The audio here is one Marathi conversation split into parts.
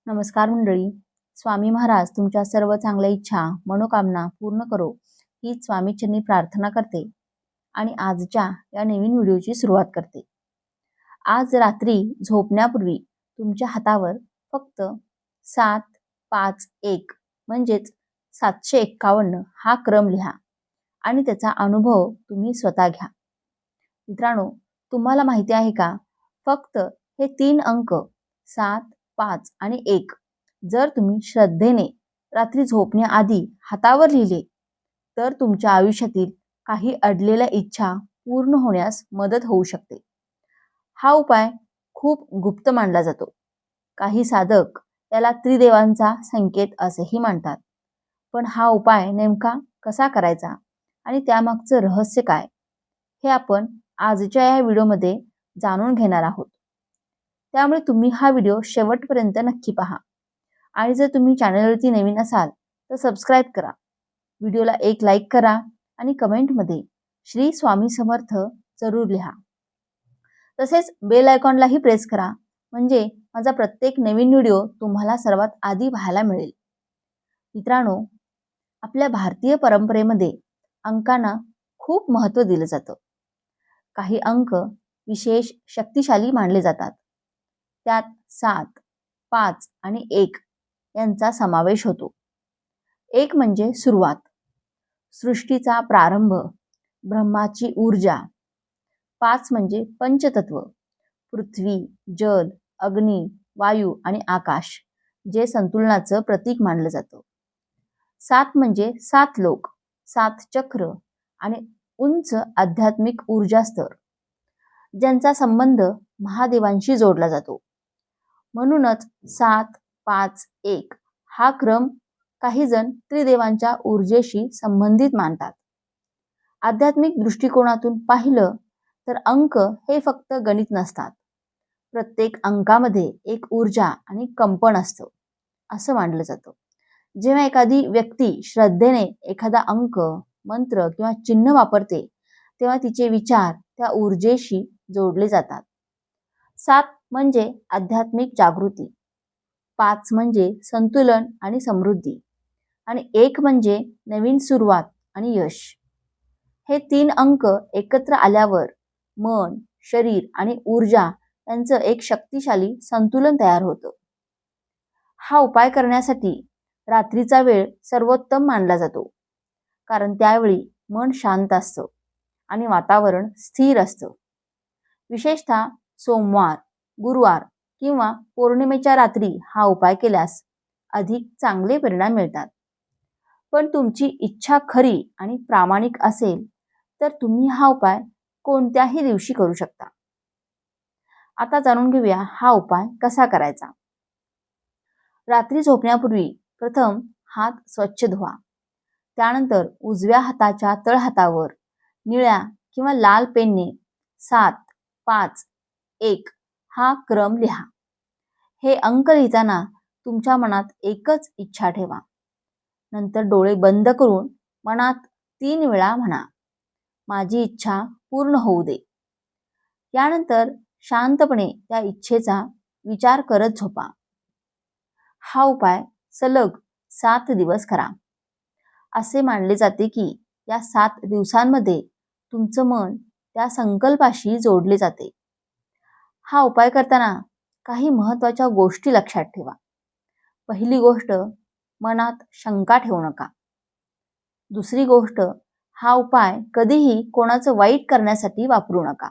नमस्कार मंडळी. स्वामी महाराज तुमच्या सर्व चांगल्या इच्छा मनोकामना पूर्ण करो हीच स्वामीचरणी प्रार्थना करते आणि आजच्या या नवीन व्हिडिओची सुरुवात करते. आज रात्री झोपण्यापूर्वी तुमच्या हातावर फक्त 751 म्हणजेच 751 हा क्रम लिहा आणि त्याचा अनुभव तुम्ही स्वतः घ्या. मित्रांनो, तुम्हाला माहिती आहे का, फक्त हे 3 अंक 7, 5 आणि 1 जर तुम्ही श्रद्धेने रात्री झोपण्याआधी हातावर लिहिले तर तुमच्या आयुष्यातील काही अडलेल्या इच्छा पूर्ण होण्यास मदत होऊ शकते. हा उपाय खूप गुप्त मानला जातो. काही साधक याला त्रिदेवांचा संकेत असेही मानतात. पण हा उपाय नेमका कसा करायचा आणि त्यामागचं रहस्य काय, हे आपण आजच्या या व्हिडिओमध्ये जाणून घेणार आहोत. त्यामुळे तुम्ही हा व्हिडिओ शेवटपर्यंत नक्की पहा आणि जर तुम्ही चॅनलवरती नवीन असाल तर सबस्क्राईब करा. व्हिडिओला एक लाईक करा आणि कमेंटमध्ये श्री स्वामी समर्थ जरूर लिहा. तसेच बेल आयकॉनलाही प्रेस करा, म्हणजे माझा प्रत्येक नवीन व्हिडिओ तुम्हाला सर्वात आधी पाहायला मिळेल. मित्रांनो, आपल्या भारतीय परंपरेमध्ये अंकांना खूप महत्त्व दिलं जातं. काही अंक विशेष शक्तिशाली मानले जातात. त्यात 7, 5 आणि 1 यांचा समावेश होतो. 1 म्हणजे सुरुवात, सृष्टीचा प्रारंभ, ब्रह्माची ऊर्जा. 5 म्हणजे पंचतत्व, पृथ्वी, जल, अग्नी, वायू आणि आकाश, जे संतुलनाचं प्रतीक मानलं जातं. 7 म्हणजे 7 लोक, 7 चक्र आणि उंच आध्यात्मिक ऊर्जा स्तर, ज्यांचा संबंध महादेवांशी जोडला जातो. म्हणूनच 7, 5, 1 हा क्रम काही जण त्रिदेवांच्या ऊर्जेशी संबंधित मानतात. आध्यात्मिक दृष्टिकोनातून पाहिलं तर अंक हे फक्त गणित नसतात. प्रत्येक अंकामध्ये एक ऊर्जा आणि कंपन असतं असं मानलं जातं. जेव्हा एखादी व्यक्ती श्रद्धेने एखादा अंक, मंत्र किंवा चिन्ह वापरते तेव्हा तिचे विचार त्या ऊर्जेशी जोडले जातात. 7 म्हणजे आध्यात्मिक जागृती, 5 म्हणजे संतुलन आणि समृद्धी आणि 1 म्हणजे नवीन सुरुवात आणि यश. हे 3 अंक एकत्र आल्यावर मन, शरीर आणि ऊर्जा यांचं एक शक्तिशाली संतुलन तयार होतं. हा उपाय करण्यासाठी रात्रीचा वेळ सर्वोत्तम मानला जातो, कारण त्यावेळी मन शांत असतं आणि वातावरण स्थिर असतं. विशेषतः सोमवार, गुरुवार किंवा पौर्णिमेच्या रात्री हा उपाय केल्यास अधिक चांगले परिणाम मिळतात. पण तुमची इच्छा खरी आणि प्रामाणिक असेल तर तुम्ही हा उपाय कोणत्याही दिवशी करू शकता. आता जाणून घेऊया हा उपाय कसा करायचा. रात्री झोपण्यापूर्वी प्रथम हात स्वच्छ धुवा. त्यानंतर उजव्या हाताच्या तळहातावर निळ्या किंवा लाल पेनने 7, 5, 1 हा क्रम लिहा. हे अंक लिहिताना तुमच्या मनात एकच इच्छा ठेवा. नंतर डोळे बंद करून मनात 3 वेळा म्हणा, माझी इच्छा पूर्ण होऊ दे. यानंतर शांतपणे त्या इच्छेचा विचार करत झोपा. हा उपाय सलग 7 दिवस करा. असे मानले जाते की या 7 दिवसांमध्ये तुमचं मन त्या संकल्पाशी जोडले जाते. हा उपाय करताना काही महत्त्वाच्या गोष्टी लक्षात ठेवा. पहिली गोष्ट, मनात शंका ठेवू नका. दुसरी गोष्ट, हा उपाय कधीही कोणाचं वाईट करण्यासाठी वापरू नका.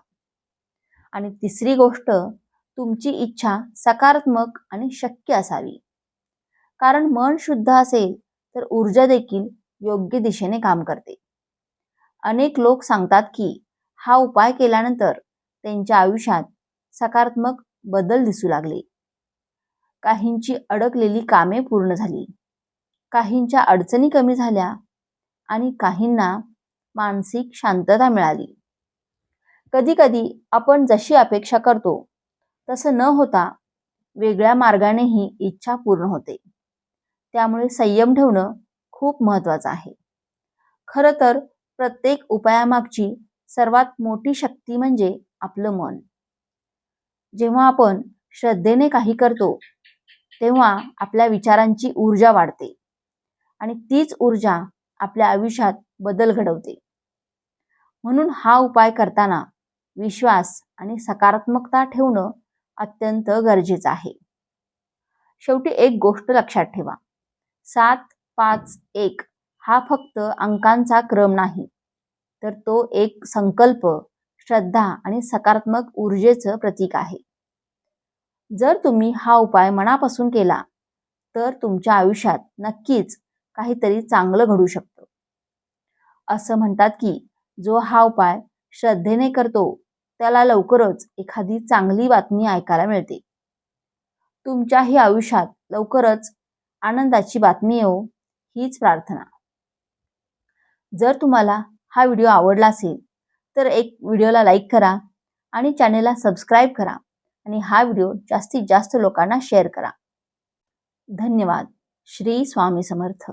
आणि तिसरी गोष्ट, तुमची इच्छा सकारात्मक आणि शक्य असावी. कारण मन शुद्ध असेल तर ऊर्जा देखील योग्य दिशेने काम करते. अनेक लोक सांगतात की हा उपाय केल्यानंतर त्यांच्या आयुष्यात सकारात्मक बदल दिसू लागले. काहींची अडकलेली कामे पूर्ण झाली, काहींच्या अडचणी कमी झाल्या आणि काहींना मानसिक शांतता मिळाली. कधी कधी आपण जशी अपेक्षा करतो तसं न होता वेगळ्या मार्गानेही इच्छा पूर्ण होते. त्यामुळे संयम ठेवणं खूप महत्त्वाचं आहे. खरं तर प्रत्येक उपायामागची सर्वात मोठी शक्ती म्हणजे आपलं मन. जेव्हा आपण श्रद्धेने काही करतो तेव्हा आपल्या विचारांची ऊर्जा वाढते आणि तीच ऊर्जा आपल्या आयुष्यात बदल घडवते. म्हणून हा उपाय करताना विश्वास आणि सकारात्मकता ठेवणं अत्यंत गरजेचं आहे. शेवटी एक गोष्ट लक्षात ठेवा, 751 हा फक्त अंकांचा क्रम नाही, तर तो एक संकल्प, श्रद्धा आणि सकारात्मक ऊर्जेचं प्रतीक आहे. जर तुम्ही हा उपाय मनापासून केला तर तुमच्या आयुष्यात नक्कीच काहीतरी चांगलं घडू शकतं. असं म्हणतात की जो हा उपाय श्रद्धेने करतो त्याला लवकरच एखादी चांगली बातमी ऐकायला मिळते. तुमच्याही आयुष्यात लवकरच आनंदाची बातमी येवो हीच प्रार्थना. जर तुम्हाला हा व्हिडिओ आवडला असेल तर एक व्हिडिओला लाईक करा आणि चॅनेलला सबस्क्राईब करा आणि हा व्हिडिओ जास्तीत जास्त लोकांना शेअर करा. धन्यवाद. श्री स्वामी समर्थ.